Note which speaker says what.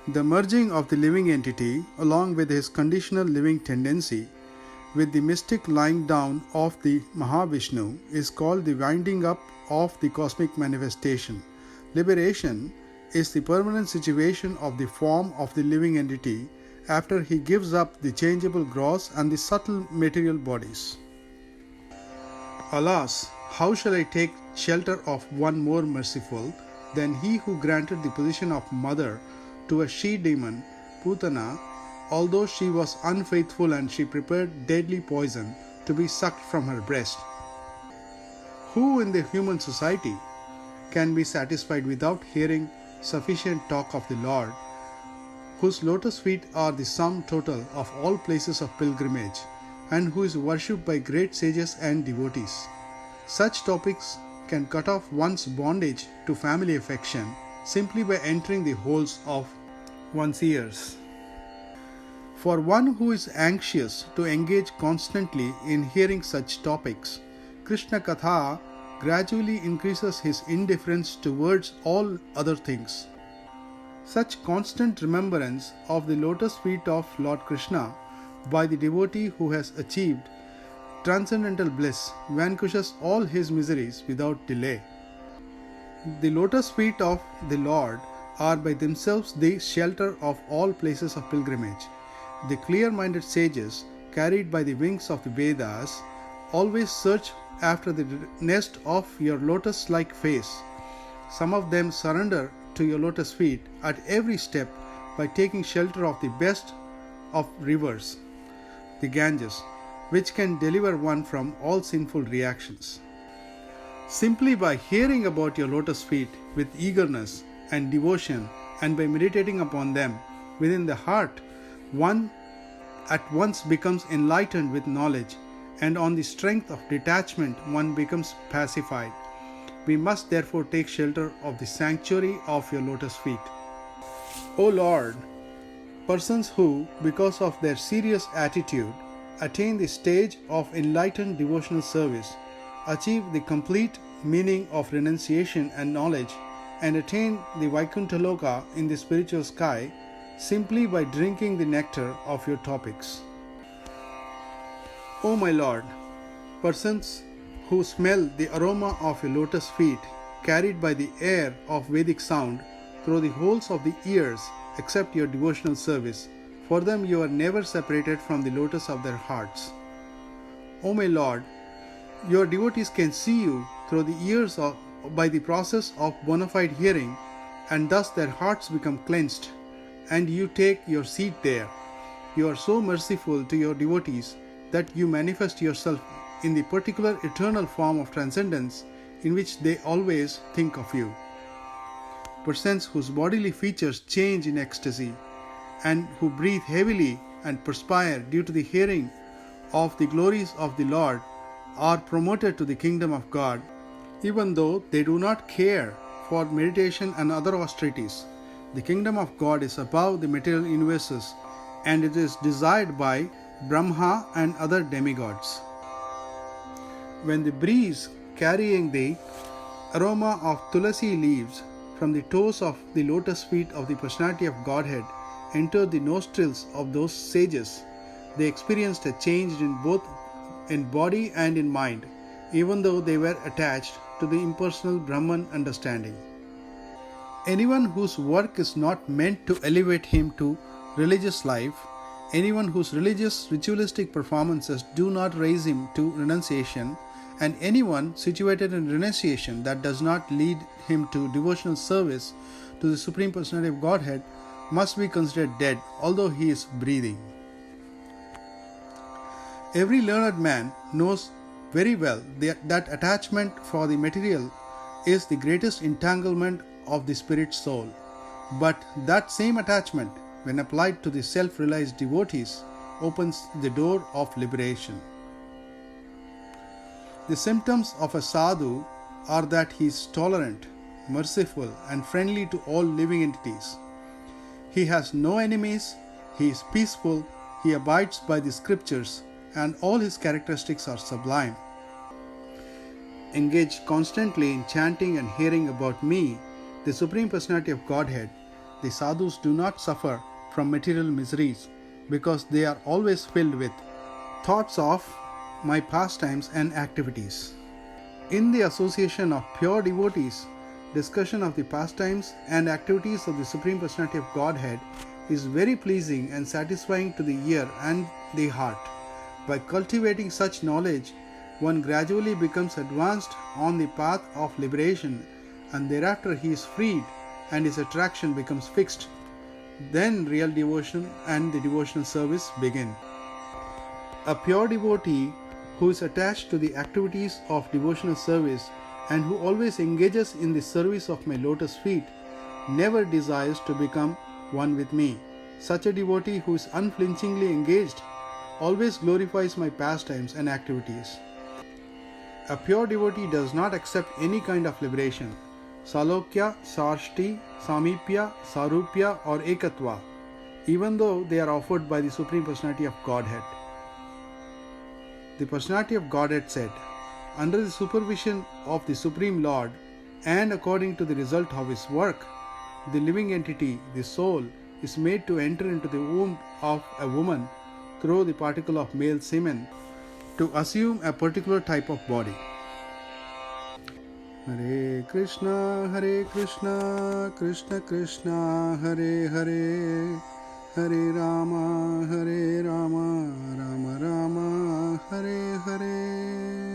Speaker 1: The merging of the living entity along with his conditional living tendency with the mystic lying down of the Mahavishnu is called the winding up of the cosmic manifestation. Liberation is the permanent situation of the form of the living entity after he gives up the changeable gross and the subtle material bodies. Alas, how shall I take shelter of one more merciful than he who granted the position of mother to a she-demon, Putana, although she was unfaithful and she prepared deadly poison to be sucked from her breast? Who in the human society can be satisfied without hearing sufficient talk of the Lord, whose lotus feet are the sum total of all places of pilgrimage, and who is worshipped by great sages and devotees? Such topics can cut off one's bondage to family affection simply by entering the holes of one's ears. For one who is anxious to engage constantly in hearing such topics, Krishna Katha gradually increases his indifference towards all other things. Such constant remembrance of the lotus feet of Lord Krishna by the devotee who has achieved transcendental bliss vanquishes all his miseries without delay. The lotus feet of the Lord are by themselves the shelter of all places of pilgrimage. The clear-minded sages, carried by the wings of the Vedas, always search after the nest of your lotus-like face. Some of them surrender to your lotus feet at every step by taking shelter of the best of rivers, the Ganges, which can deliver one from all sinful reactions. Simply by hearing about your lotus feet with eagerness and devotion and by meditating upon them within the heart, one at once becomes enlightened with knowledge, and on the strength of detachment one becomes pacified. We must therefore take shelter of the sanctuary of your lotus feet. O Lord, persons who, because of their serious attitude, attain the stage of enlightened devotional service, achieve the complete meaning of renunciation and knowledge, and attain the Vaikuntha Loka in the spiritual sky simply by drinking the nectar of your topics. O my Lord, persons who smell the aroma of your lotus feet carried by the air of Vedic sound through the holes of the ears accept your devotional service. For them you are never separated from the lotus of their hearts. O my Lord, your devotees can see you through the ears by the process of bona fide hearing, and thus their hearts become cleansed, and you take your seat there. You are so merciful to your devotees that you manifest yourself in the particular eternal form of transcendence in which they always think of you. Persons whose bodily features change in ecstasy and who breathe heavily and perspire due to the hearing of the glories of the Lord are promoted to the kingdom of God, even though they do not care for meditation and other austerities. The kingdom of God is above the material universes, and it is desired by Brahma and other demigods. When the breeze carrying the aroma of tulasi leaves from the toes of the lotus feet of the personality of Godhead entered the nostrils of those sages, they experienced a change in both in body and in mind, even though they were attached to the impersonal Brahman understanding. Anyone whose work is not meant to elevate him to religious life, anyone whose religious ritualistic performances do not raise him to renunciation, and anyone situated in renunciation that does not lead him to devotional service to the Supreme Personality of Godhead must be considered dead, although he is breathing. Every learned man knows very well that attachment for the material is the greatest entanglement of the spirit soul. But that same attachment, when applied to the self-realized devotees, opens the door of liberation. The symptoms of a sadhu are that he is tolerant, merciful, and friendly to all living entities. He has no enemies, he is peaceful, he abides by the scriptures, and all his characteristics are sublime. Engaged constantly in chanting and hearing about me, the Supreme Personality of Godhead, the sadhus do not suffer from material miseries because they are always filled with thoughts of my pastimes and activities. In the association of pure devotees, discussion of the pastimes and activities of the Supreme Personality of Godhead is very pleasing and satisfying to the ear and the heart. By cultivating such knowledge, one gradually becomes advanced on the path of liberation, and thereafter he is freed and his attraction becomes fixed. Then real devotion and the devotional service begin. A pure devotee who is attached to the activities of devotional service and who always engages in the service of my lotus feet never desires to become one with me. Such a devotee who is unflinchingly engaged always glorifies my pastimes and activities. A pure devotee does not accept any kind of liberation, Salokya, Sarshti, Samipya, Sarupya or Ekatva, even though they are offered by the Supreme Personality of Godhead. The Personality of Godhead said, under the supervision of the Supreme Lord and according to the result of his work, the living entity, the soul, is made to enter into the womb of a woman through the particle of male semen to assume a particular type of body. Hare Krishna, Krishna Krishna, Hare Hare, Hare Rama, Rama Rama, Hare Hare.